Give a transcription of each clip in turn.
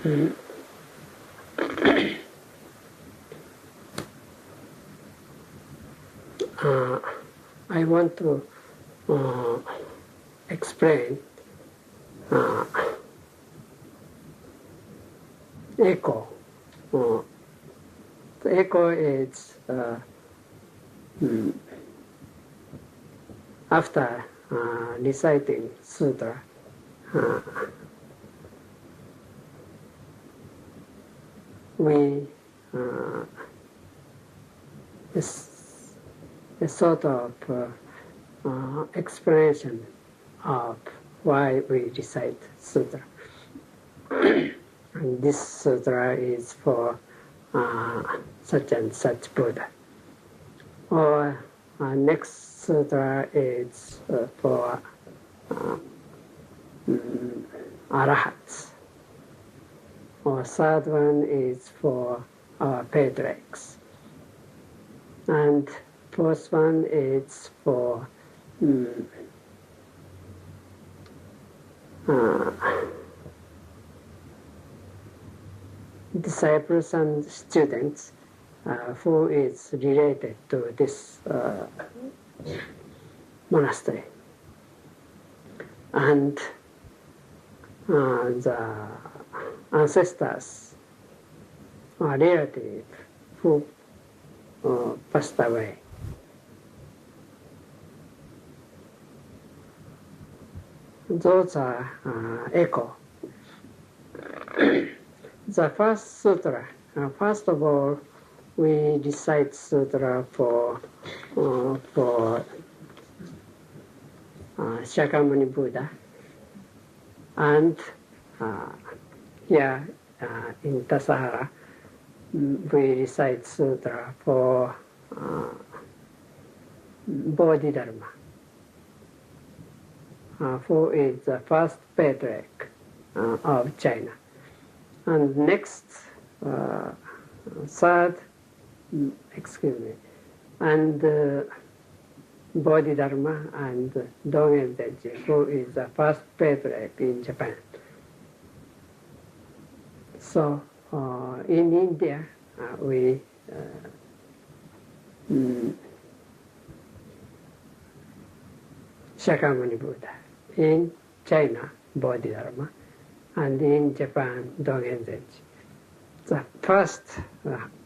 I want to explain echo. The echo is after reciting sutra, we a sort of explanation of why we recite sutra. And this sutra is for such and such Buddha. Or next sutra is for arahats. Or third one is for our patriarchs. And fourth one is for disciples and students who is related to this monastery. And the ancestors or relatives who passed away. Those are echo. The first sutra, first of all, we recite sutra for Shakyamuni Buddha, and here in Tassajara, we recite sutra for Bodhidharma, who is the first patriarch of China. And next, third, and Bodhidharma and Dogen Zenji, who is the first patriarch in Japan. So in India, we Shakyamuni Buddha. In China, Bodhidharma. And in Japan, Dogen Zenji. The first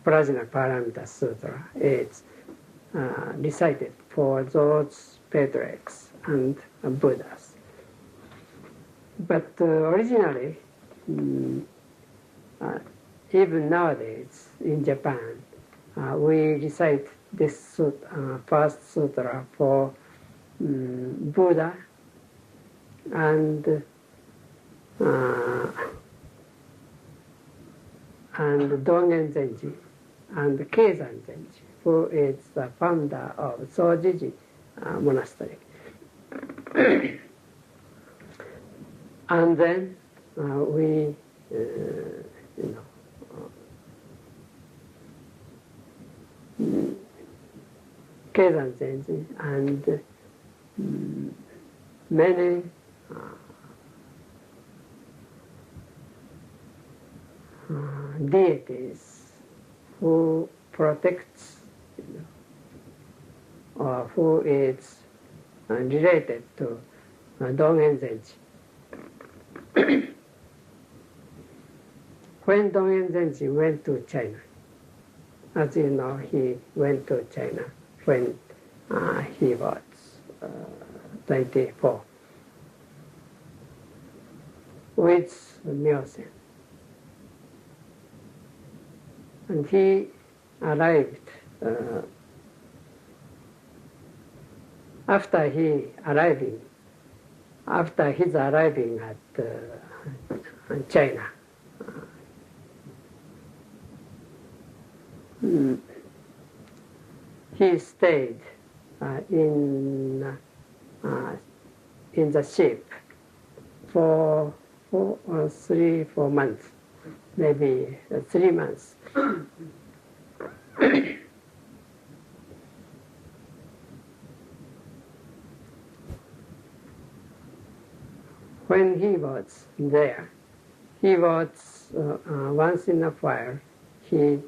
Prajna Paramita Sutra is recited for those patriarchs and Buddhas. But originally, even nowadays in Japan, we recite this first sutra for Buddha and Dogen Zenji and Keizan Zenji, who is the founder of Sojiji monastery. And then we, Keizan Zenji and many deities who protects, or who is related to Dogen Zenji. When Dogen Zenji went to China, as you know, he went to China when he was 24 with Myosen. And he arrived, after his arriving at China, he stayed in the ship for 3-4 months, maybe 3 months. When he was there, he was once in a while he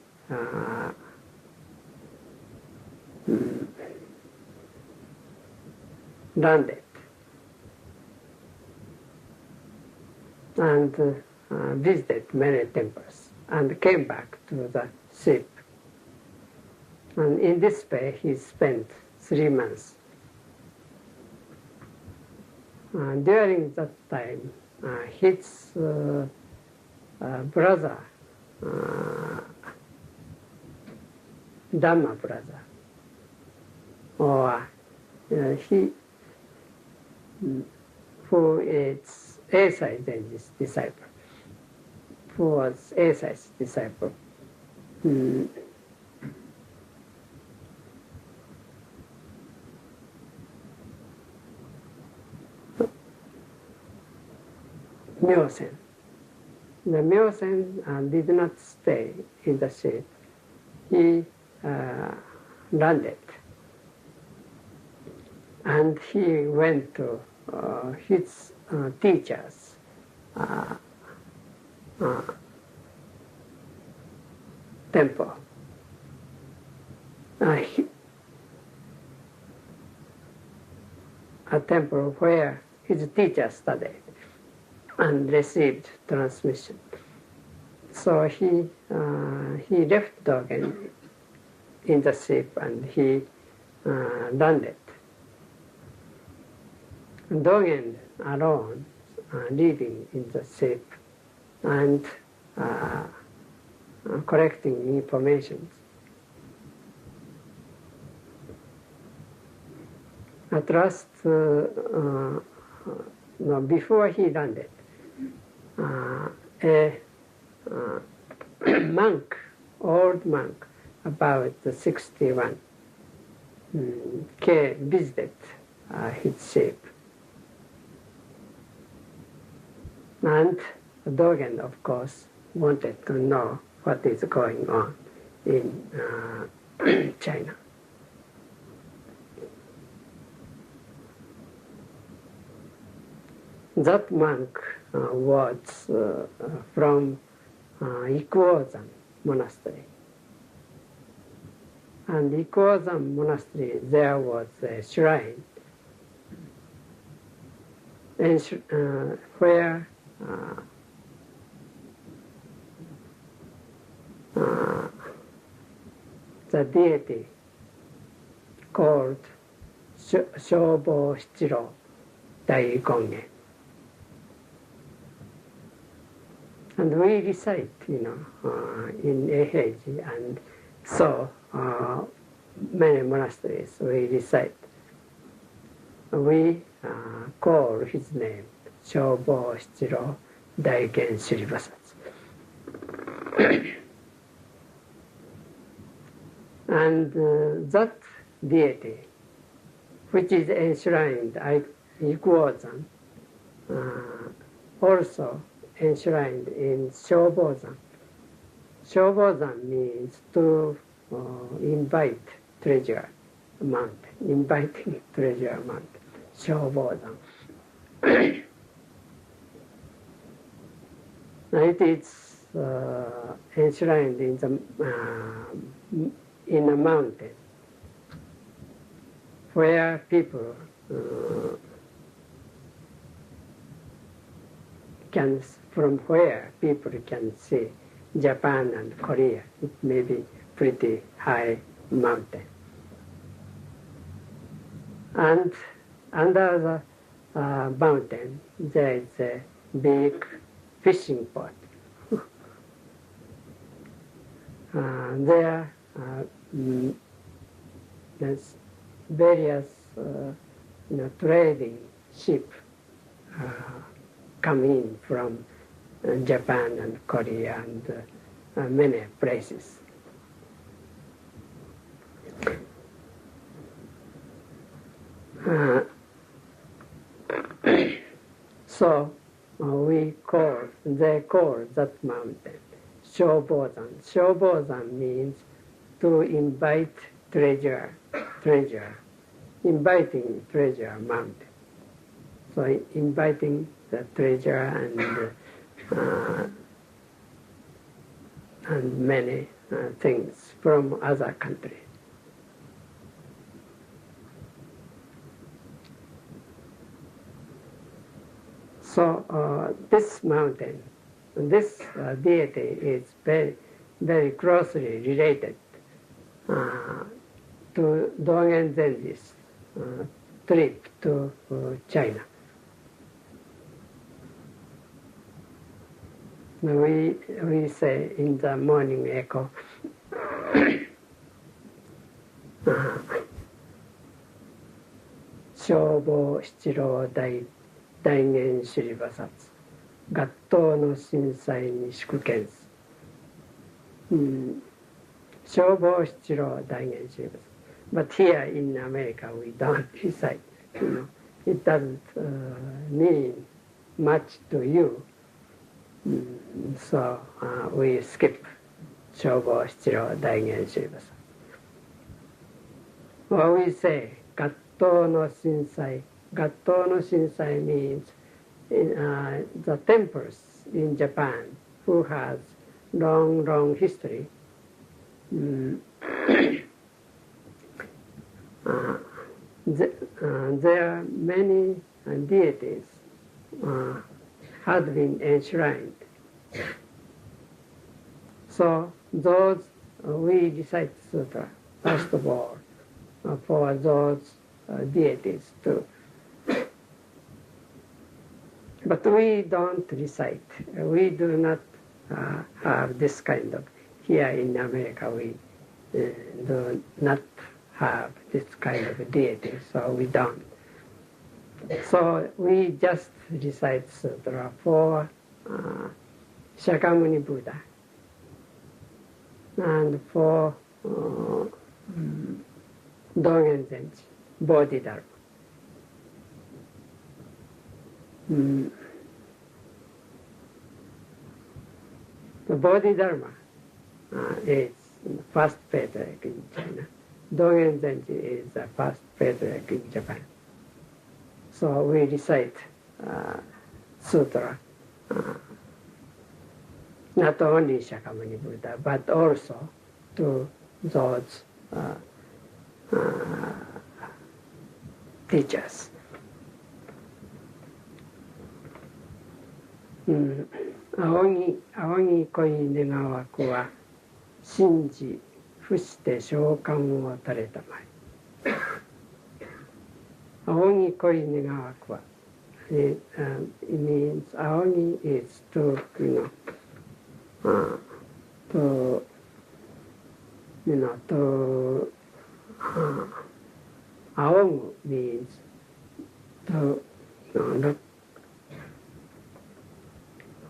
landed and visited many temples and came back to the ship. And in this way he spent 3 months. During that time, his brother, Dhamma brother, or he, who is Eisai Zenji's disciple, who was Eisai's disciple, Myosen. The Myosen did not stay in the ship. He landed. And he went to his teacher's temple. A temple where his teacher studied and received transmission. So he left Dogen in the ship and he landed. Dogen alone living in the ship and collecting information. At last, before he landed, a monk, old monk, about 61, visited his ship. And Dogen, of course, wanted to know what is going on in China. That monk was from Ikuozan monastery. And Ikuozan monastery, there was a shrine where the deity called Shobo Shichiro Daigongen. And we recite, in Eheiji, and so many monasteries we recite. We call his name Shobo Shichiro Daigen Shiribasatsu. And that deity, which is enshrined at Ikuozan, also enshrined in Shobozan. Shobozan means to invite treasure mountain, inviting treasure mountain, Shobozan. It is enshrined in a mountain where people from where people can see Japan and Korea. It may be pretty high mountain. And under the mountain, there is a big fishing port. There's various trading ship come in from Japan and Korea and many places. So they call that mountain Shobozan. Shobozan means to invite treasure, inviting treasure mountain. So inviting the treasure and uh, and many things from other countries. So this mountain, this deity is very, very closely related to Dogen Zenji's trip to China. We say in the morning echo, 消防七郎大元首里菩薩合頭の震災に祝見す、消防七郎大元首里菩薩 But here in America we don't recite, it doesn't mean much to you, so we skip 消防七郎大元首里菩薩 Or we say 合頭の震災 Gatto no Shinsai means the temples in Japan who has long history. There are many deities had been enshrined. So those we recite sutra first of all for those deities too. But we don't recite. We do not have this kind of, here in America we do not have this kind of deity, so we don't. So we just recite sutra for Shakyamuni Buddha and for Dogen Zenji, Bodhidharma. The Bodhidharma is the first patriarch in China. Dogen Zenji is the first patriarch in Japan. So we recite sutra, not only Shakyamuni Buddha, but also to those teachers. 仰ぎ恋願わくは信じ伏して召喚を垂れたまい。仰ぎ恋願わくは it means 仰ぎ is to仰ぐ means to look.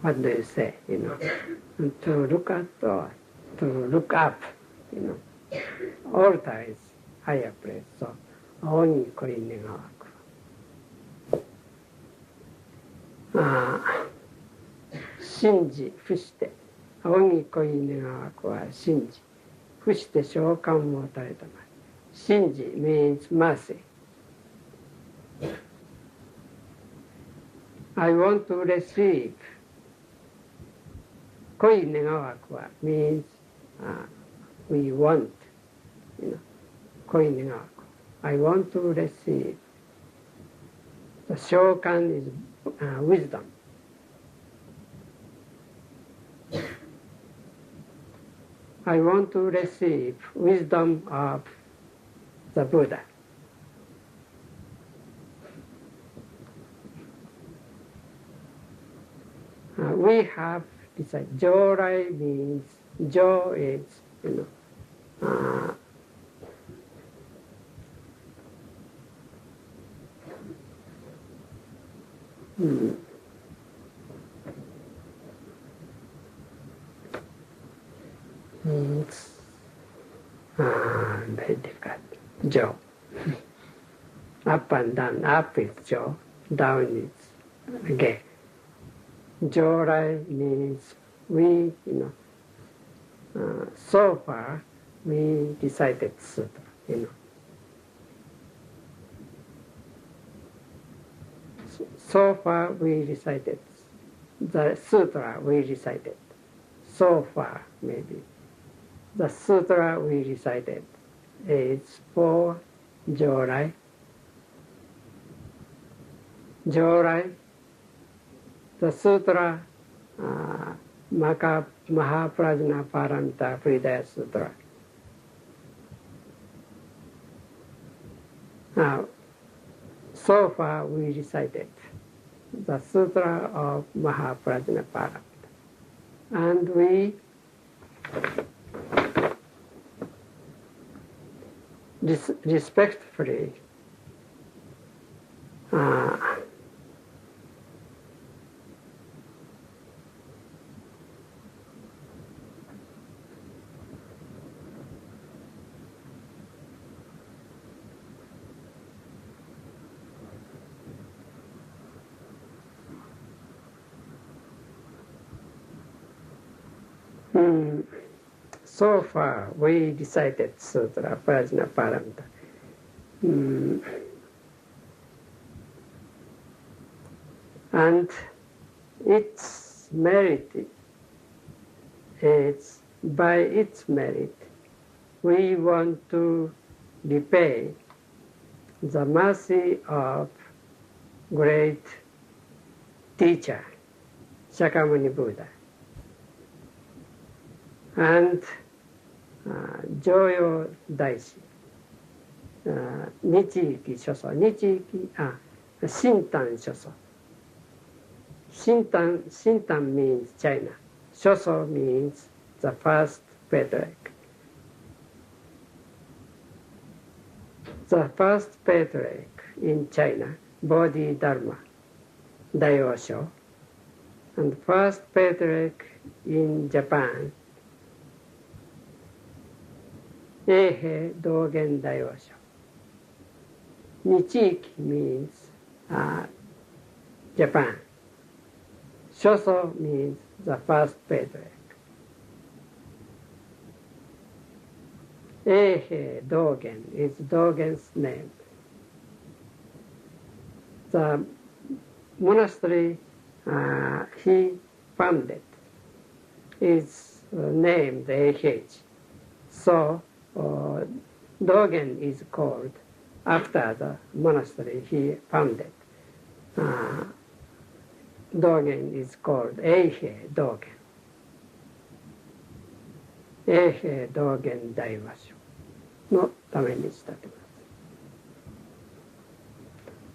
What do you say? To look at or to look up. Altar is higher place. So, 仰ぎ恋願わく。信じ伏して、仰ぎ恋願わくは信じ、伏して召喚を垂れたまえ。信じ means mercy. I want to receive. 恋願わくは means we want. 恋願わく。I want to receive. The 召喚 is wisdom. I want to receive wisdom of the Buddha. We have decided, Jorai means, Jo is, means very difficult. Jo. Up and down. Up is Jo, down is Ge. Jorai means we, so far we decided sutra, So far we recited the sutra we recited. So far, maybe. The sutra we recited is for Jorai. Jorai, the sutra, Mahaprajna Paramita Pridaya Sutra. Now, so far we recited the sutra of Mahaprajna Paramita. And we respectfully so far we recited Sutra Prajna Paramita. And its merit is, by its merit, we want to repay the mercy of great teacher, Shakyamuni Buddha. And Joyo Daishi, Nichiki Shoso, Shintan Shoso. Shintan means China. Shoso means the first patriarch. The first patriarch in China, Bodhidharma, Daiyosho, and first patriarch in Japan, Eihei Dogen Daiyosho. Nichiki means Japan. Shoso means the first patriarch. Eihei Dogen is Dogen's name. The monastery he founded is named Eihei. So Dogen is called after the monastery he founded. Dogen is called Eihei Dogen. Eihei Dogen Daiyosho のために仕立てます。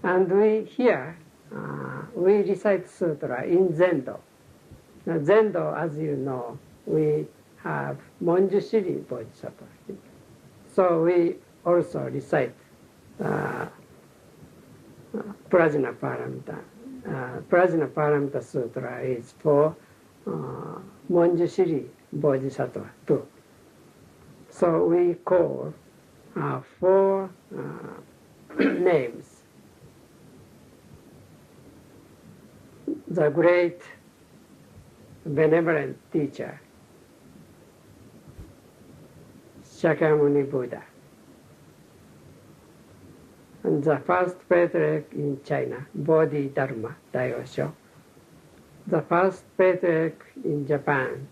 And we here, we recite sutra in Zendo. Now, Zendo, as you know, we have Monjushiri Bodhisattva. So we also recite Prajna Paramita. Prajna Paramita Sutra is for Monjushiri Bodhisattva too. So we call four names. The great benevolent teacher, Shakyamuni Buddha. And the first patriarch in China, Bodhidharma Daiyosho. The first patriarch in Japan,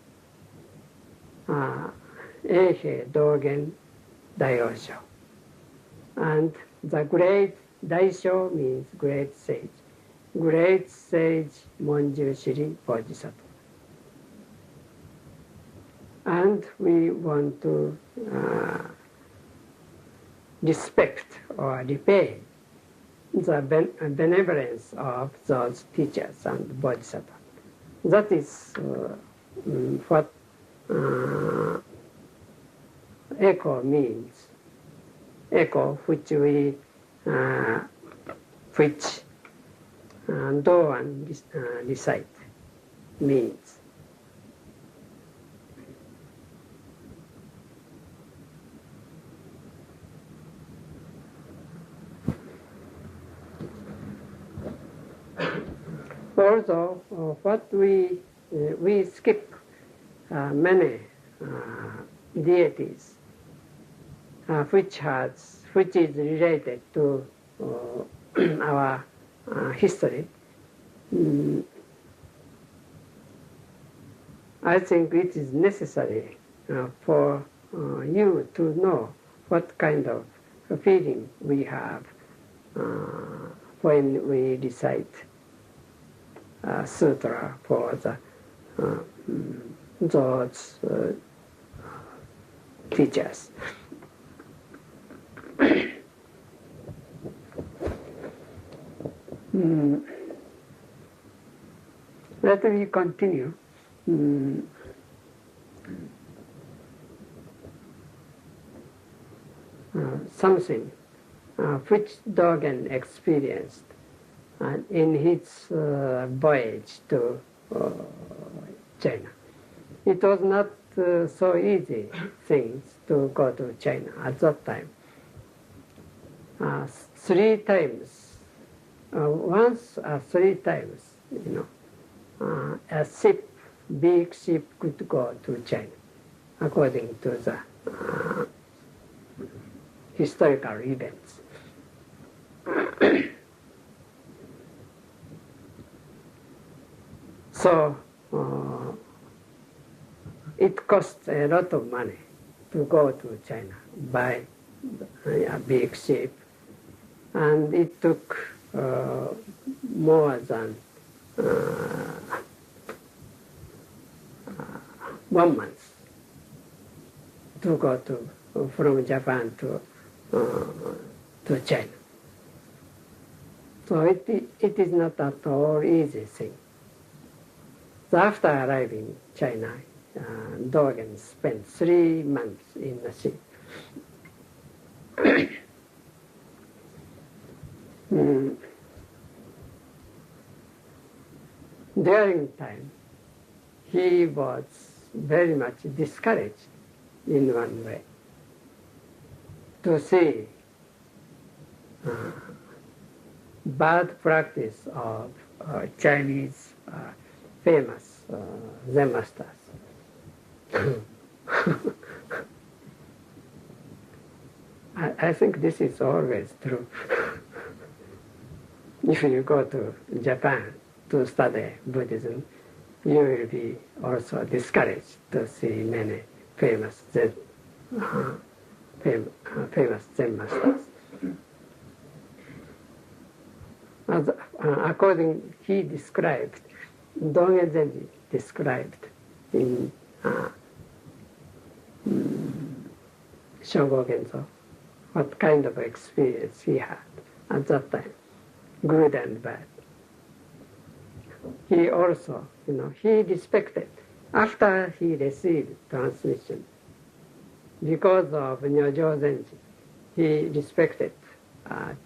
Eihei Dogen Daiyosho. And the great Daisho means great sage. Great sage Monjushiri Bodhisattva. And we want to respect or repay the benevolence of those teachers and bodhisattvas. That is what echo means. Echo, which we do and recite, means. Also, what we skip many deities which is related to our history. I think it is necessary for you to know what kind of feeling we have when we recite sutra for those teachers. Let me continue. Something which Dogen experienced in his voyage to China. It was not so easy thing to go to China at that time. 3 times, once or 3 times, a ship, big ship could go to China, according to the historical events. So it costs a lot of money to go to China by a big ship, and it took more than 1 month to go from Japan to China. So it is not at all easy thing. So after arriving in China, Dogen spent 3 months in the sea. During time, he was very much discouraged in one way to see bad practice of Chinese famous Zen masters. I think this is always true. If you go to Japan to study Buddhism, you will be also discouraged to see many famous Zen masters. According, he described, Dogen Zenji described in Shogo Genzo what kind of experience he had at that time, good and bad. He also, he respected, after he received transmission, because of Nyojo Zenji, he respected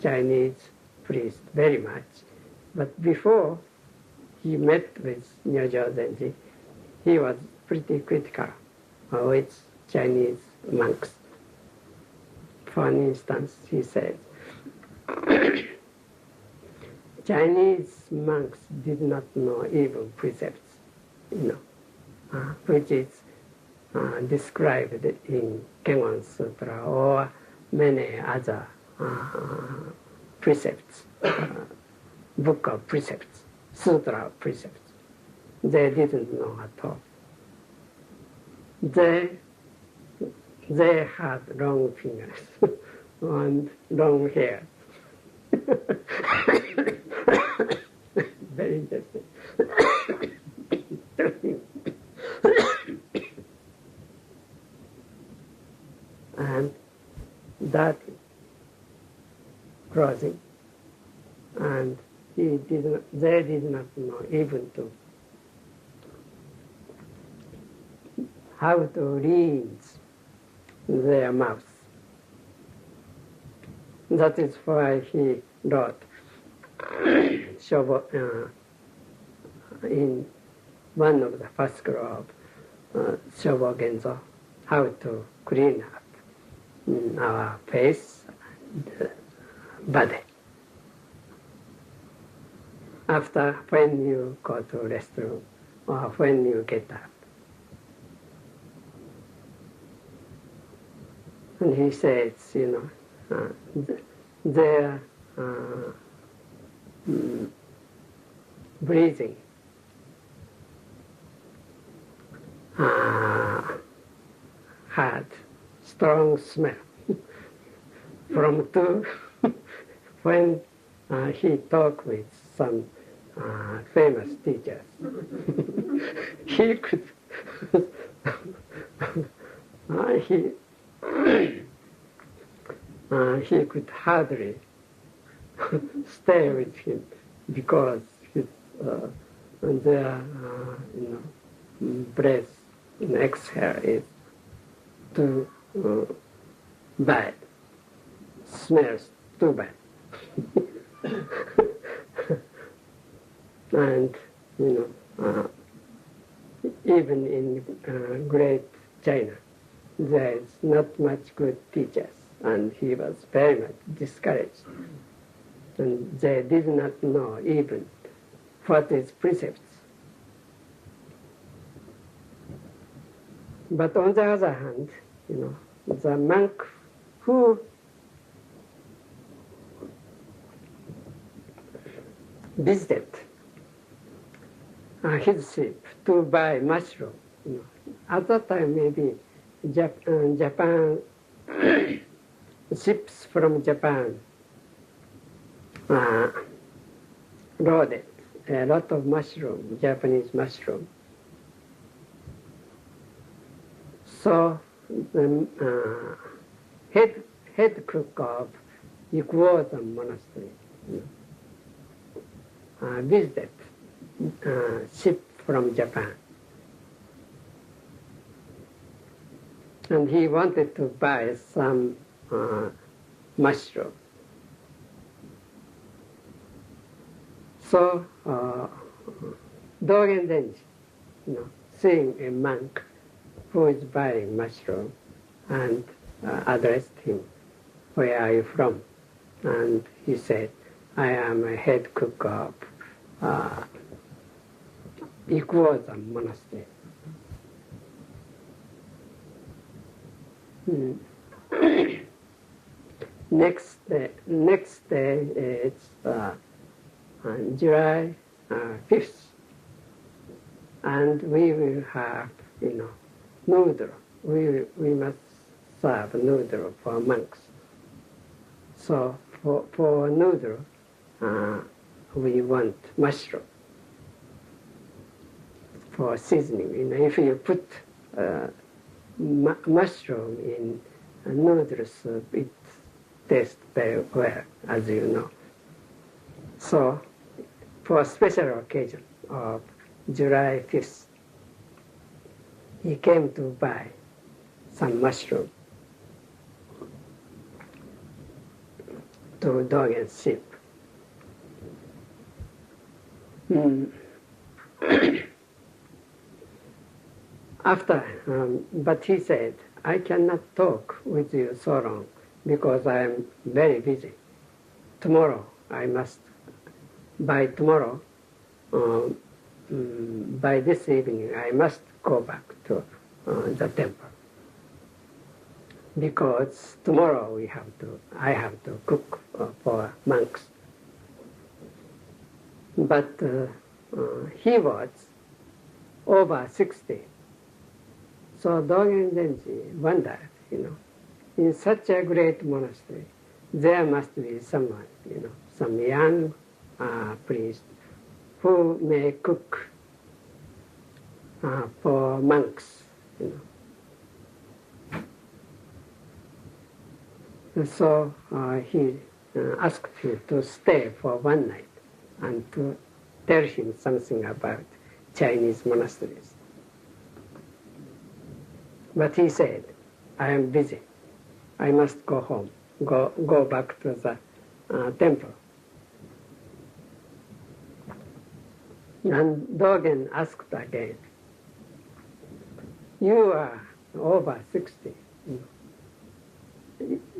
Chinese priest very much. But before he met with Nyojo Zenji, he was pretty critical with Chinese monks. For instance, he said, Chinese monks did not know even precepts, which is described in Kengon Sutra or many other precepts, book of precepts, sutra of precepts. They didn't know at all. They had long fingers and long hair. Very interesting. And that crossing, and they did not know even to how to rinse their mouths. That is why he wrote in one of the first scroll of Shobo Genzo, how to clean up our face and body. After, when you go to restroom or when you get up. And he says, their breathing had strong smell from two when he talked with some famous teachers. He could he could hardly stay with him because his their breath and exhale is too bad, smells too bad. And even in Great China, there is not much good teachers, and he was very much discouraged. And they did not know even what is precepts. But on the other hand, the monk who visited his ship to buy mushroom, at that time maybe Japan ships from Japan loaded a lot of mushroom, Japanese mushroom. So the head cook of Ikuoda monastery visited ship from Japan. And he wanted to buy some mushroom. So Dogen Denji, seeing a monk who is buying mushroom, and addressed him, "Where are you from?" And he said, "I am a head cook of Ikuoda monastery." Next day it's July 5th, and we will have noodle. We must serve noodle for monks. So for noodle, we want mushroom for seasoning. If you put mushroom in noodle soup, it tastes very well, as you know. So for a special occasion of July 5th, he came to buy some mushroom to Dogen's ship. But he said, "I cannot talk with you so long because I am very busy. Tomorrow by this evening, I must go back to the temple. Because tomorrow I have to cook for monks." But he was over 60. So Dogen Zenji wondered, in such a great monastery, there must be someone, some young priest who may cook for monks, So he asked him to stay for one night and to tell him something about Chinese monasteries. But he said, "I am busy. I must go home, go back to the temple." And Dogen asked again, "You are over 60.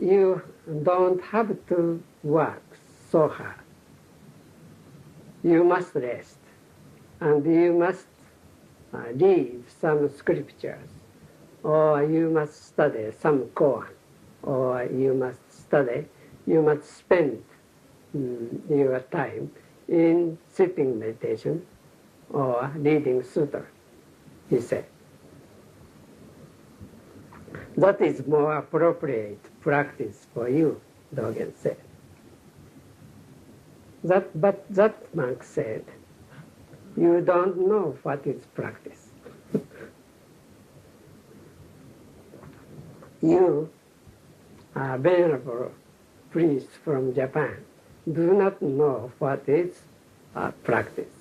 You don't have to work so hard. You must rest, and you must read some scriptures, or you must study some koan, or you must spend your time in sitting meditation or reading sutra," he said. That is more appropriate practice for you, Dogen said. But that monk said, you don't know what is practice. You, a venerable priest from Japan, do not know what is practice.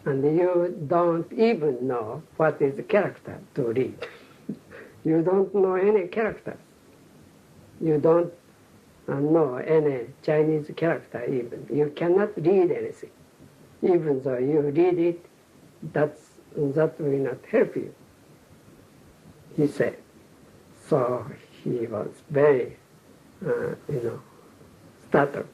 And you don't even know what is character to read. You don't know any characters. You don't know any Chinese character even. You cannot read anything. Even though you read it, that will not help you, he said. So he was very, startled.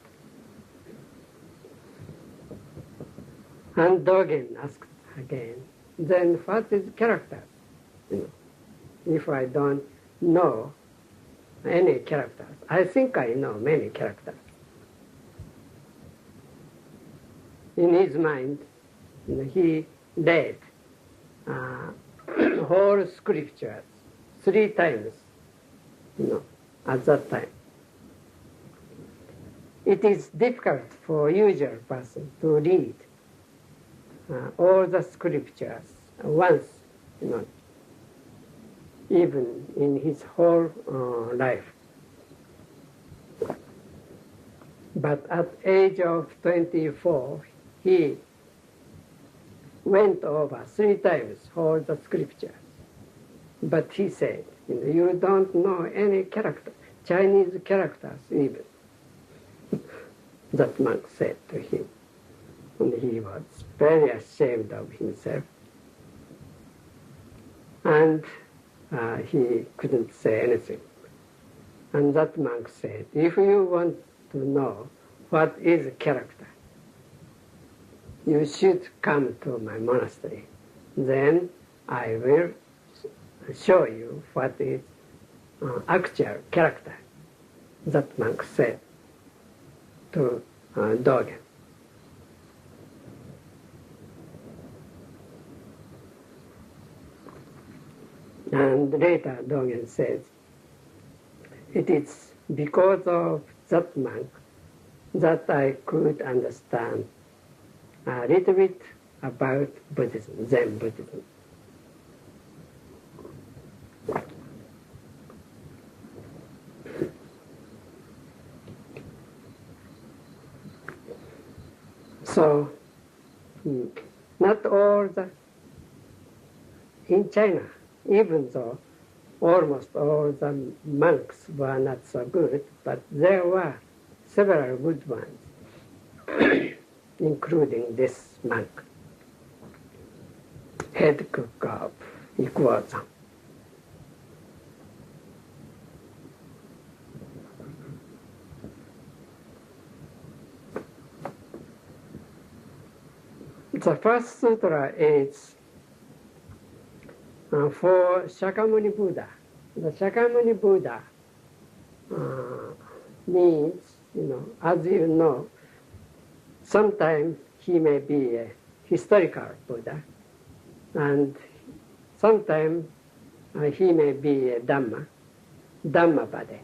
And Dogen asked again, then what is character? If I don't know any characters, I think I know many characters. In his mind, he read whole scriptures 3 times, at that time. It is difficult for a usual person to read all the scriptures once, even in his whole life. But at age of 24, he went over 3 times all the scriptures. But he said, you don't know any character, Chinese characters even. That monk said to him. And he was very ashamed of himself. And he couldn't say anything. And that monk said, if you want to know what is character, you should come to my monastery. Then I will show you what is actual character, that monk said to Dogen. And later Dogen says, it is because of that monk that I could understand a little bit about Buddhism, Zen Buddhism. So, not all in China, even though almost all the monks were not so good, but there were several good ones, including this monk, head cook of Ikuozan. The first sutra is for Shakyamuni Buddha. The Shakyamuni Buddha means, as you know, sometimes he may be a historical Buddha, and sometimes he may be a Dhammavada,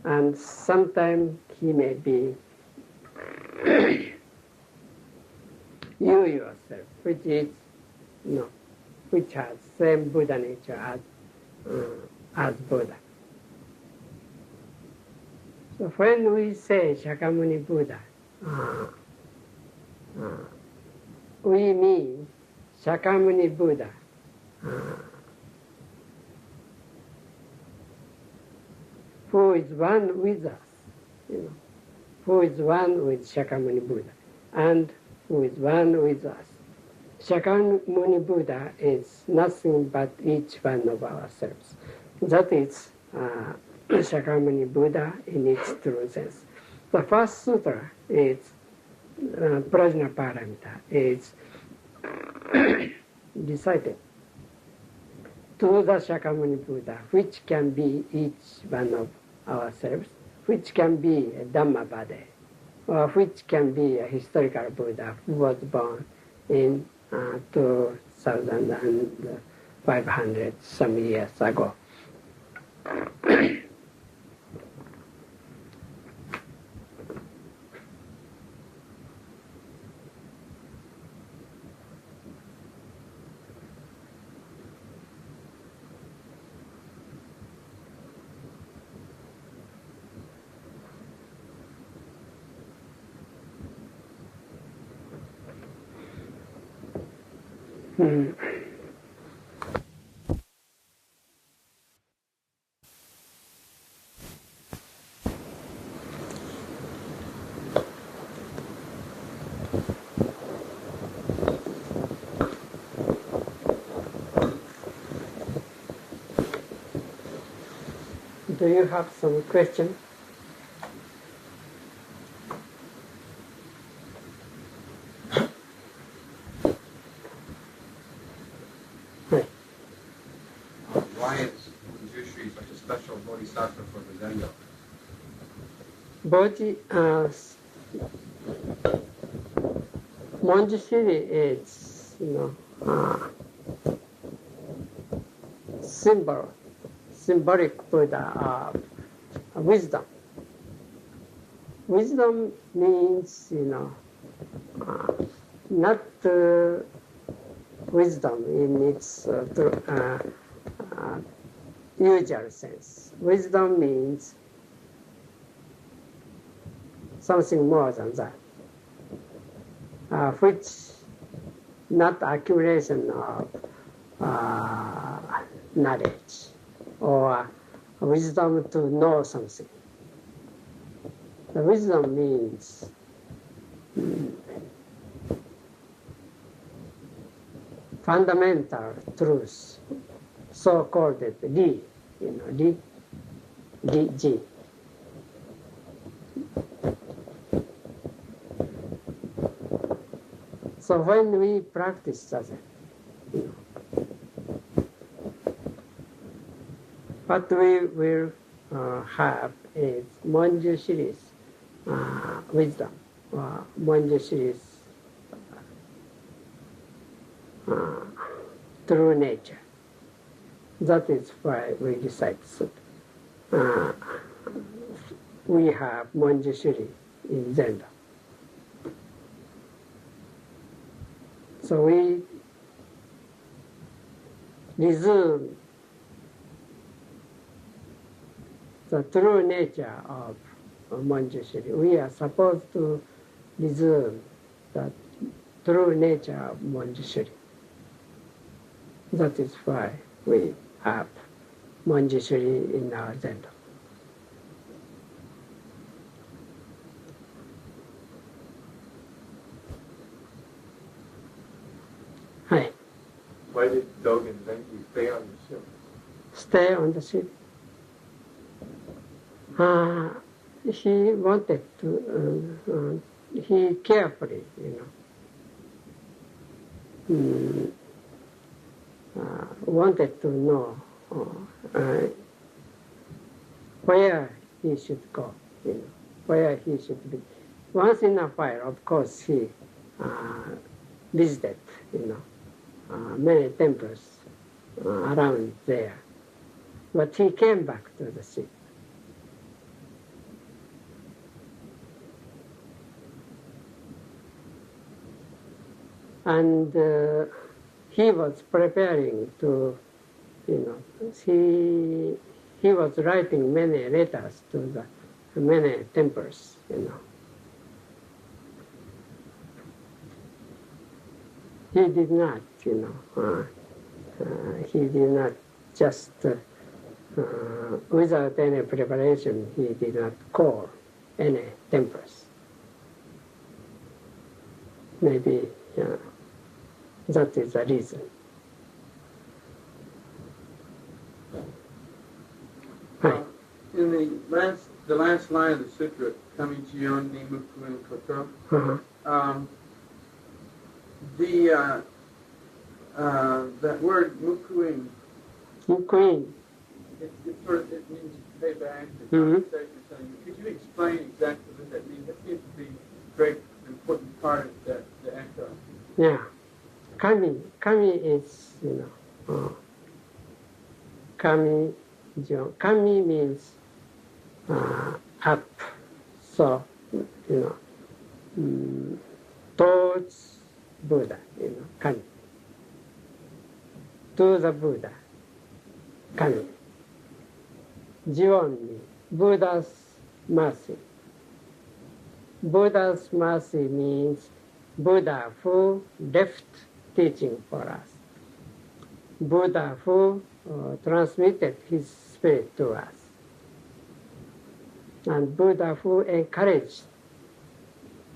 and sometimes he may be you yourself, which is, which has same Buddha nature as Buddha. So when we say Shakyamuni Buddha, we mean Shakyamuni Buddha who is one with us, who is one with Shakyamuni Buddha, and who is one with us. Shakyamuni Buddha is nothing but each one of ourselves. That is Shakyamuni Buddha in its true sense. The first sutra is Prajnaparamita, is recited to the Shakyamuni Buddha, which can be each one of ourselves, which can be a Dhammavada, or which can be a historical Buddha who was born in 2500 some years ago. Do you have some question? Why is Manjushri such a special bodhisattva for the Zendo? Manjushri is, symbolic Buddha of wisdom. Wisdom means, not wisdom in its usual sense. Wisdom means something more than that, which not accumulation of knowledge or wisdom to know something. The wisdom means fundamental truth, so-called Li, Ji. So when we practice that, what we will have is Manjushri's wisdom, or Manjushri's true nature. That is why we recite sutta. We have Manjushri in Zendo. So we resume the true nature of Manjushri. We are supposed to resume the true nature of Manjushri. That is why we have Manjushri in our Zendo. Hi. Why did Dogen Zenji stay on the ship? Stay on the ship. He wanted to, he carefully, wanted to know where he should go, where he should be. Once in a while, of course, he visited, many temples around there. But he came back to the ship. And he was preparing to, he was writing many letters to the many temples, He did not, he did not just, without any preparation, he did not call any temples. Maybe that is the reason. In the last line of the sutra, Kamichiyon ni Mukuen Koto, that word Mukuen, it means to pay back the compensation or something. Could you explain exactly what that means? That seems to be a very important part of the echo. Yeah. Kami is, Kami Jion. Kami means up. So, towards Buddha, Kami. To the Buddha, Kami. Jion means Buddha's mercy. Buddha's mercy means Buddha who left teaching for us. Buddha who transmitted his spirit to us. And Buddha who is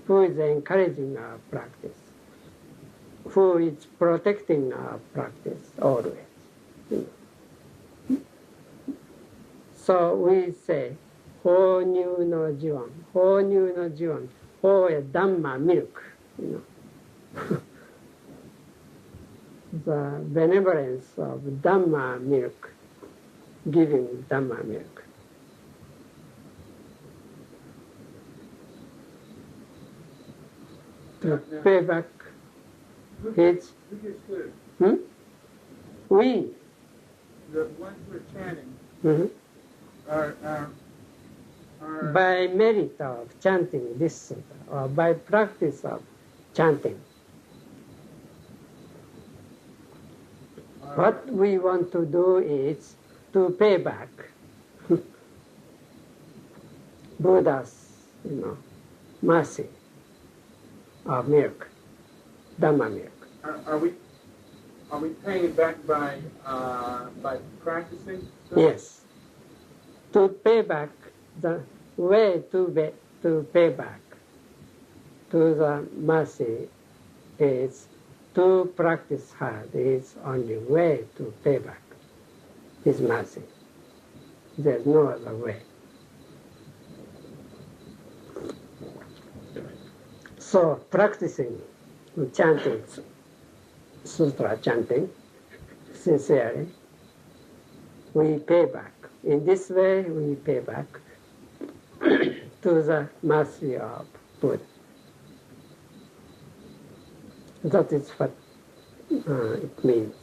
encouraging our practice, who is protecting our practice always. So we say, Honyu no Jion, Honyu no Jion, Ho is Dhamma milk, The benevolence of Dhamma milk, giving Dhamma milk. To pay back his... Who gets food? We. The ones who are chanting Mm-hmm. are By merit of chanting this sutta, or by practice of chanting. What we want to do is to pay back Buddha's, mercy of milk, Dhamma milk. Are we paying it back by practicing? Yes. To pay back, the way to pay back to the mercy is to practice hard is only way to pay back his mercy. There's no other way. So practicing chanting, sutra chanting, sincerely, we pay back. In this way, we pay back to the mercy of Buddha. That is what it means.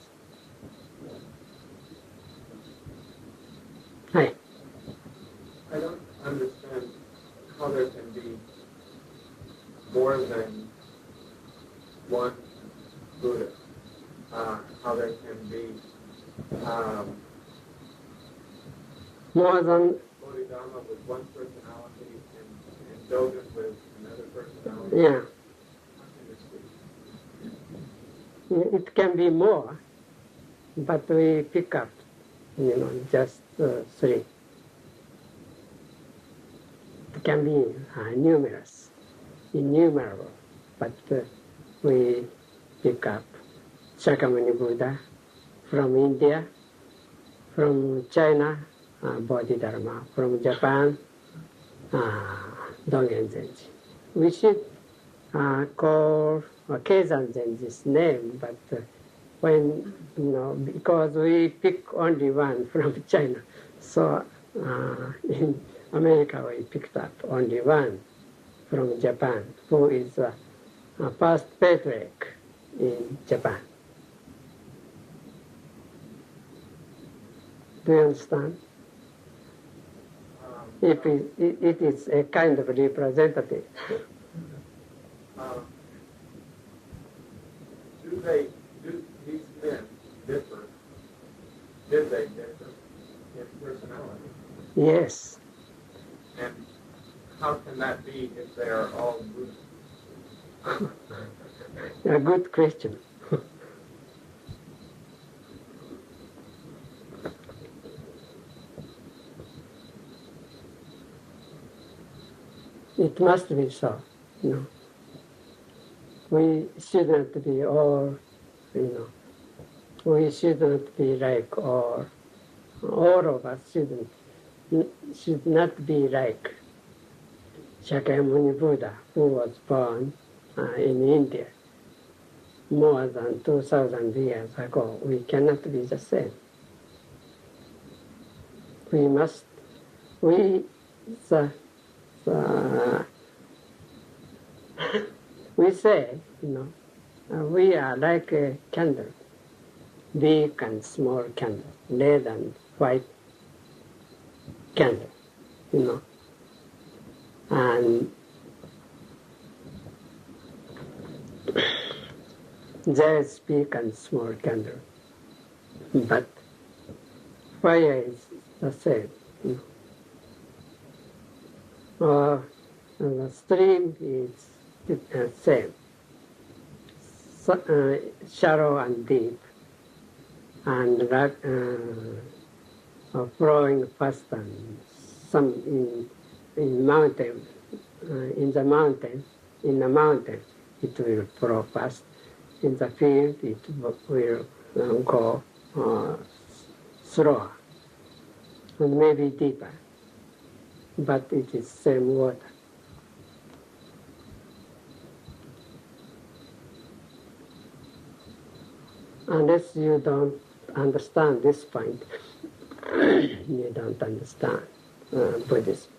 Hi. I don't understand how there can be more than one Buddha. How there can be More than Bodhidharma with one personality and Dogen with another personality. yeah. How can this be? It can be more, but we pick up, just three. It can be numerous, innumerable, but we pick up Shakyamuni Buddha from India, from China, Bodhidharma, from Japan, Dogen Zenji. We should call Keizan Zenji's name, but when, because we pick only one from China, so in America we picked up only one from Japan, who is a past patriarch in Japan. Do you understand? It is a kind of representative. Do these men differ? Did they differ in personality? Yes. And how can that be if they are all Buddha? A good question. It must be so, We shouldn't be all, we shouldn't be like all of us should not be like Shakyamuni Buddha, who was born in India more than 2,000 years ago. We cannot be the same. We say, we are like a candle, big and small candle, red and white candle, and there is big and small candle, but fire is the same. Or the stream is same, shallow and deep, and flowing fast, and some in mountain, in the mountain it will flow fast. In the field it will go slower and maybe deeper, but it is same water. Unless you don't understand this point, you don't understand Buddhism.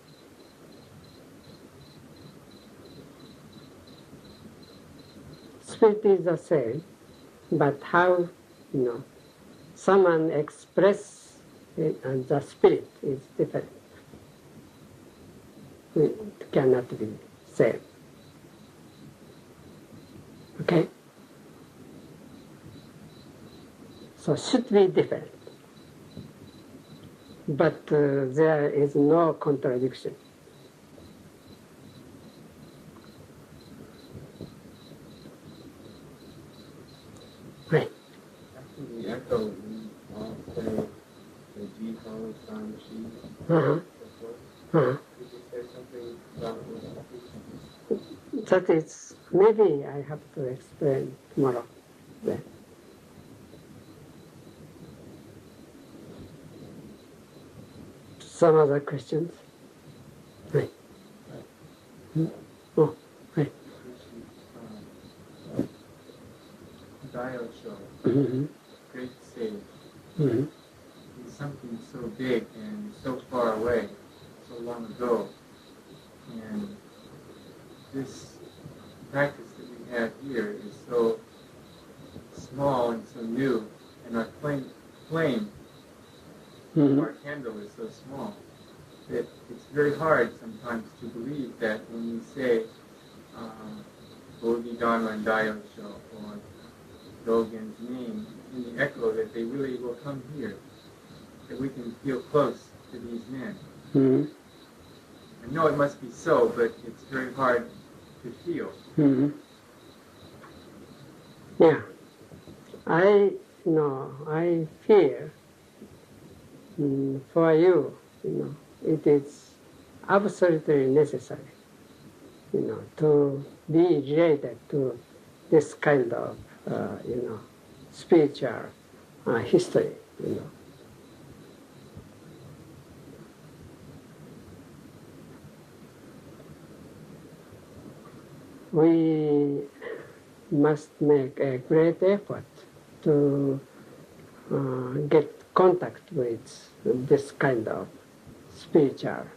Spirit is the same, but how someone express it, and the spirit is different. It cannot be same. Okay? So should be different. But there is no contradiction. Right. After the echo, we all say the Jiho, San, Shi, Uh-huh. Uh-huh. Could you say something about this? That is, maybe I have to explain tomorrow. Then. Some other questions? Right. Oh, right. Dio show, Mm-hmm. great sage, Mm-hmm. is something so big and so far away, so long ago. And this practice that we have here is so small and so new, and our flame our candle is so small that it's very hard sometimes to believe that when we say Bodhi, Dharma, and Daiyosho, or Dogen's name in the echo, that they really will come here, that we can feel close to these men. Mm-hmm. I know it must be so, but it's very hard to feel. Mm-hmm. Yeah. I fear for you, it is absolutely necessary, to be related to this kind of, spiritual history, We must make a great effort to get contact with this kind of spiritual,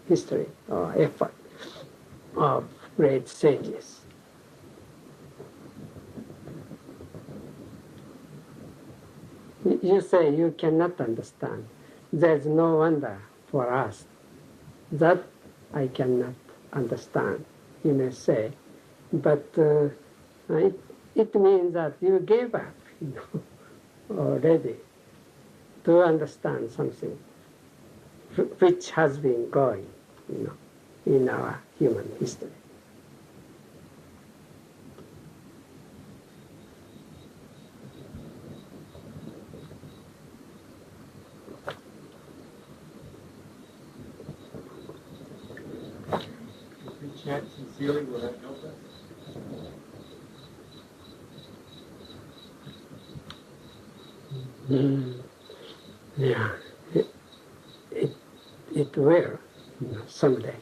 history or effort of great sages. You say you cannot understand. There's no wonder for us. That I cannot understand, you may say. But it means that you gave up, already, to understand something which has been going, in our human history. If we chant sincerely, will that help us? Yeah, it will, someday.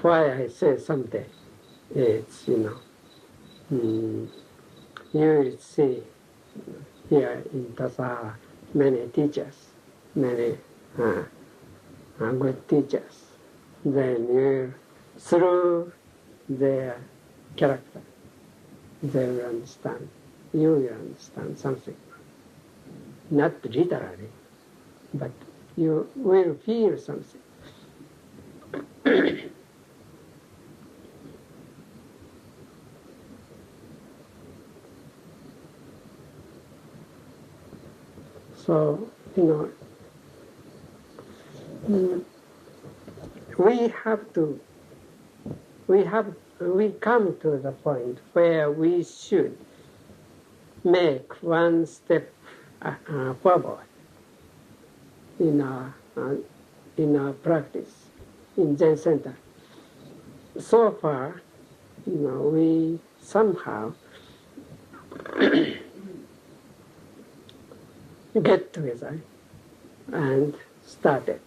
Why I say someday, it's, you will see here in Tassajara many teachers, many good teachers. Then you, through their character, they will understand. You will understand something. Not literally, but you will feel something. So, we come to the point where we should make one step forward in our practice in Zen Center. So far, we somehow get together and started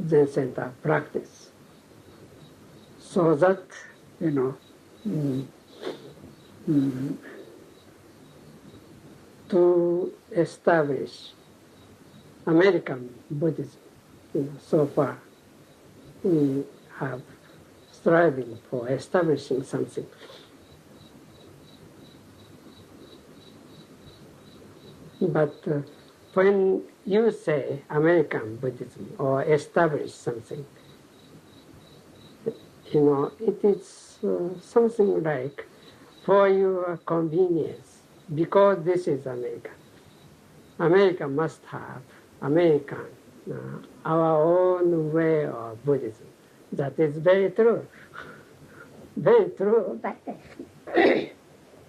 Zen Center practice, so that to establish American Buddhism. So far, we have striving for establishing something. But when you say American Buddhism or establish something, it is something like for your convenience, because this is America. America must have American, our own way of Buddhism. That is very true. Very true, but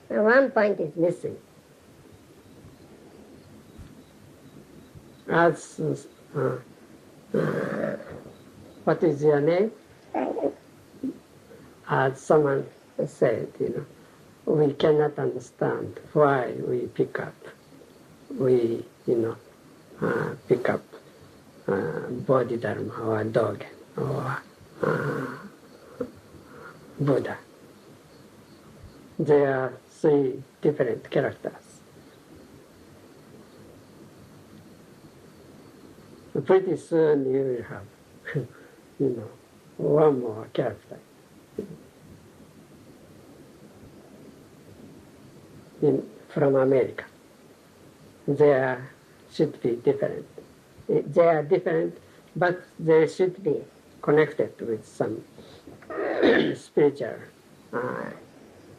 one point is missing. As what is your name? As someone said, we cannot understand why we pick up Bodhidharma or dog or Buddha. There are three different characters. Pretty soon you will have, one more character. From America. They should be different. They are different, but they should be connected with some spiritual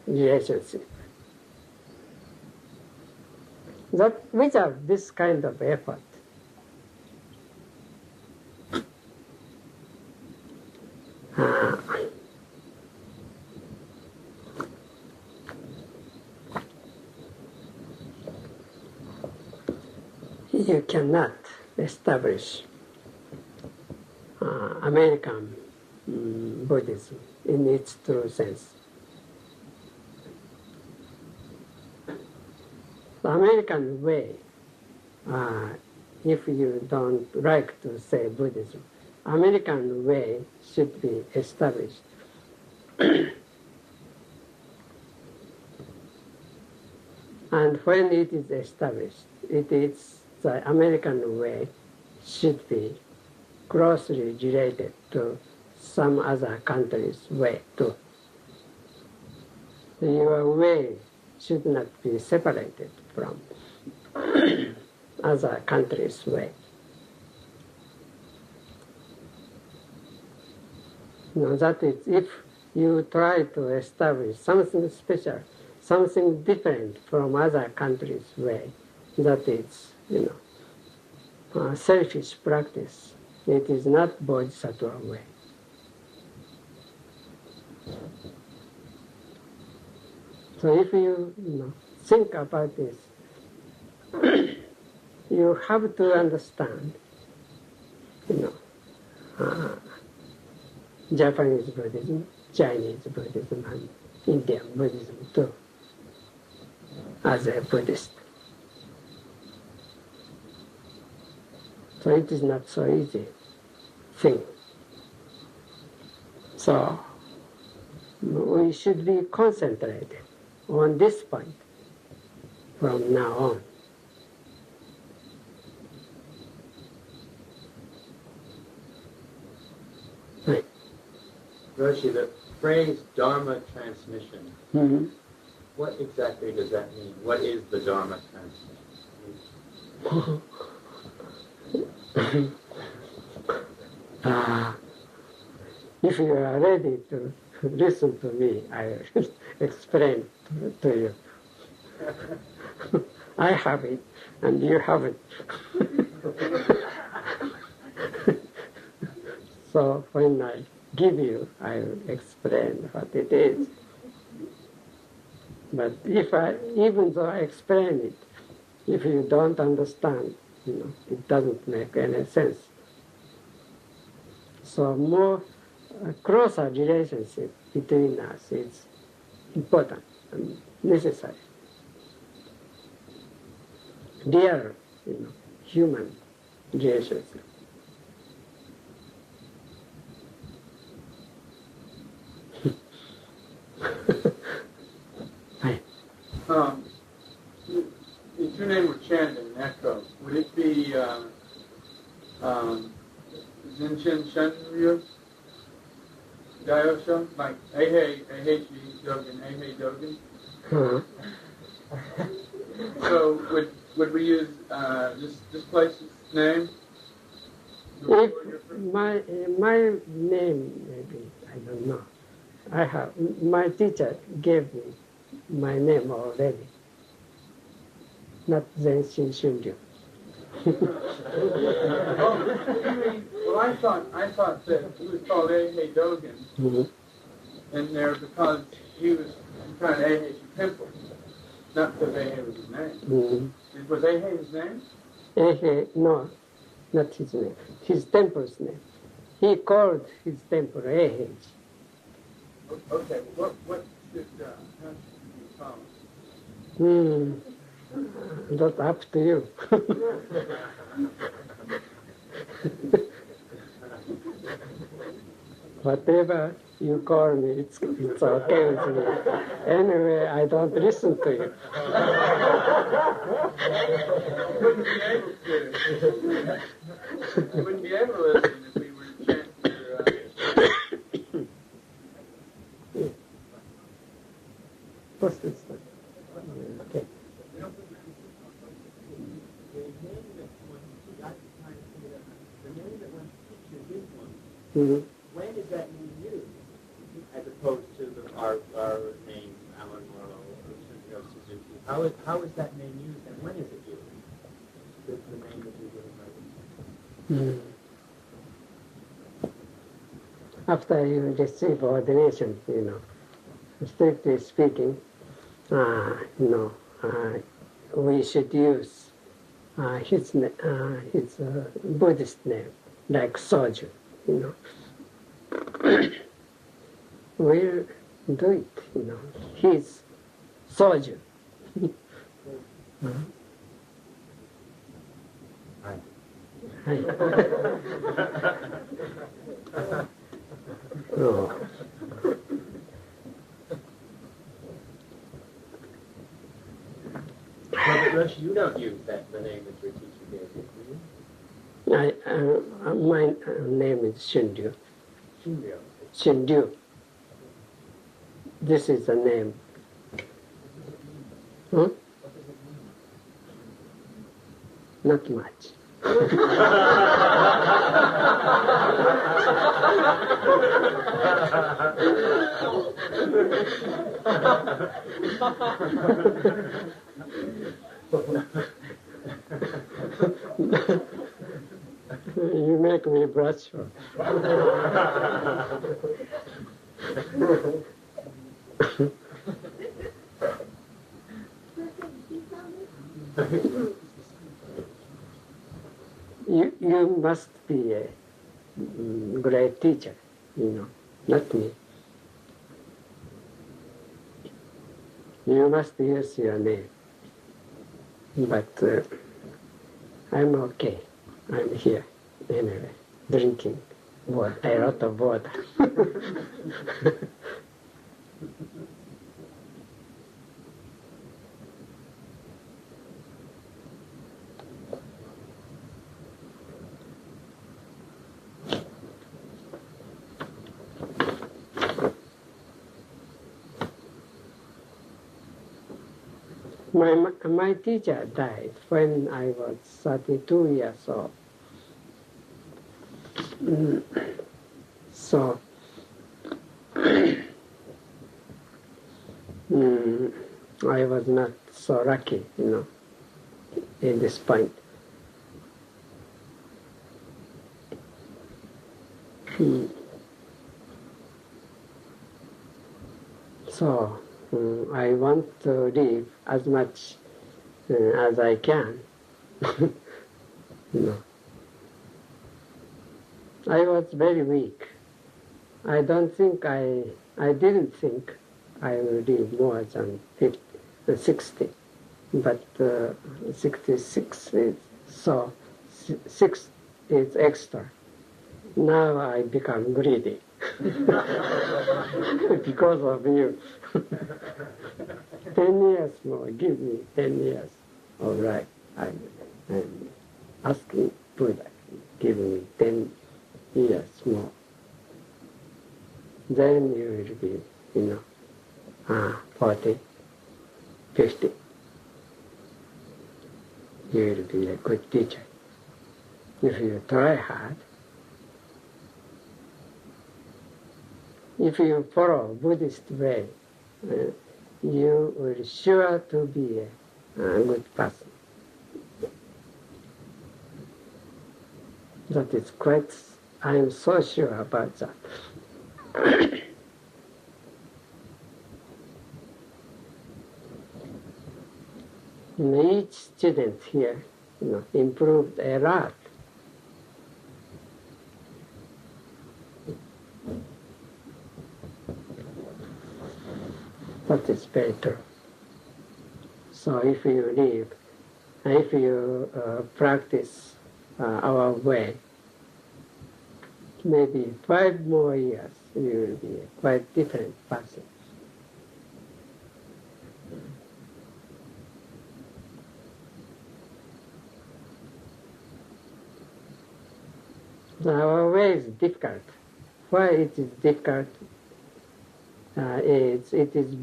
relationship. That without this kind of effort, you cannot establish American Buddhism in its true sense. The American way, if you don't like to say Buddhism, American way should be established. And when it is established, the American way should be closely related to some other country's way too. Your way should not be separated from other country's way. That is, if you try to establish something special, something different from other countries' way, that is, selfish practice. It is not Bodhisattva way. So if you think about this, you have to understand, Japanese Buddhism, Chinese Buddhism, and Indian Buddhism too, as a Buddhist. So it is not so easy thing. So we should be concentrated on this point from now on. Right. Roshi, the phrase Dharma transmission, Mm-hmm. what exactly does that mean? What is the Dharma transmission? If you are ready to listen to me, I will explain to you. I have it, and you have it. So when I give you, I will explain what it is. But even though I explain it, if you don't understand, it doesn't make any sense. So more closer relationship between us is important and necessary. Real, human relationship. If your name were chanted in echo, would it be Zinchin Shunryu Gyosho? Like Eihei Dogen, Eihei Dogen? So would we use this place's name? If my name, maybe, I don't know. My teacher gave me my name already. Not Zenshin Shunryu. Well, I thought that he was called Eihei Dogen in there because he was trying to Eihei temple, not because Eihei was his name. Was Eihei his name? Eihei, no, not his name. His temple's name. He called his temple Eihei. Okay, what should how should we call it? That's up to you. Whatever you call me, it's okay with me. Anyway, I don't listen to you. You wouldn't be able to listen if we were chanting your... What's this? Okay. When is that name used, as opposed to our name, Alan Morrow or Shunryu Suzuki? How is that name used, and when is it used? The name that you're giving right? After you receive ordination, strictly speaking, we should use his Buddhist name, like Soju, We'll do it, His Soju. Oh. But Rush, you don't use the name that your teacher gave you, do you? My name is Shunryu. Shunryu. Shunryu. This is the name. Not much. You make me blush. You must be a great teacher, not me. You must use your name. But I'm okay. I'm here anyway, drinking water, a lot of water. My teacher died when I was 32 years old. So, I was not so lucky, in this point. So, I want to live as much as I can. I was very weak. I didn't think I would live more than 60, but 66 is so, 6 is extra. Now I become greedy because of you. 10 years more, give me 10 years. All right, I'm asking Buddha, give me 10 years more. Then you will be, 40, 50. You will be a good teacher. If you try hard, if you follow Buddhist way, you will sure to be a good person. That is quite, I am so sure about that. Each student here, improved a lot. That is very true. So if you practice our way, maybe 5 more years, you will be a quite different person. Our way is difficult. Why it is difficult? It is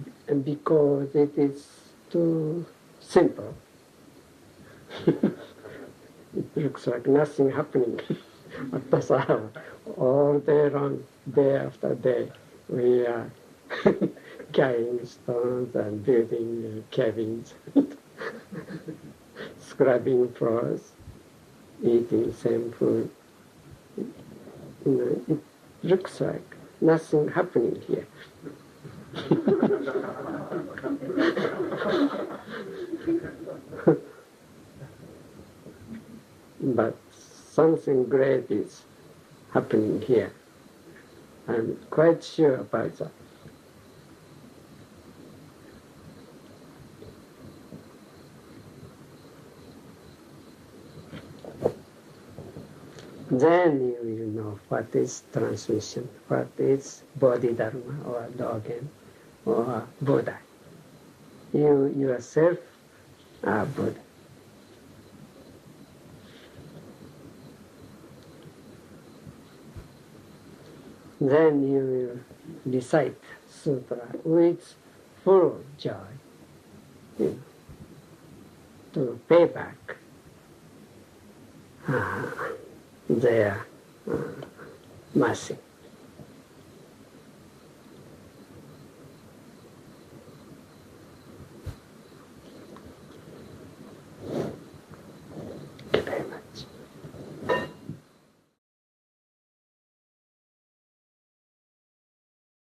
because it is too simple. It looks like nothing happening at Tassajara. All day long, day after day, we are carrying stones and building cabins, scrubbing floors, eating same food. It looks like nothing happening here. But something great is happening here. I'm quite sure about that. Then you will know what is transmission, what is Bodhidharma or Dogen or Buddha. You yourself are Buddha. Then you will recite sutra with full joy, to pay back their mercy.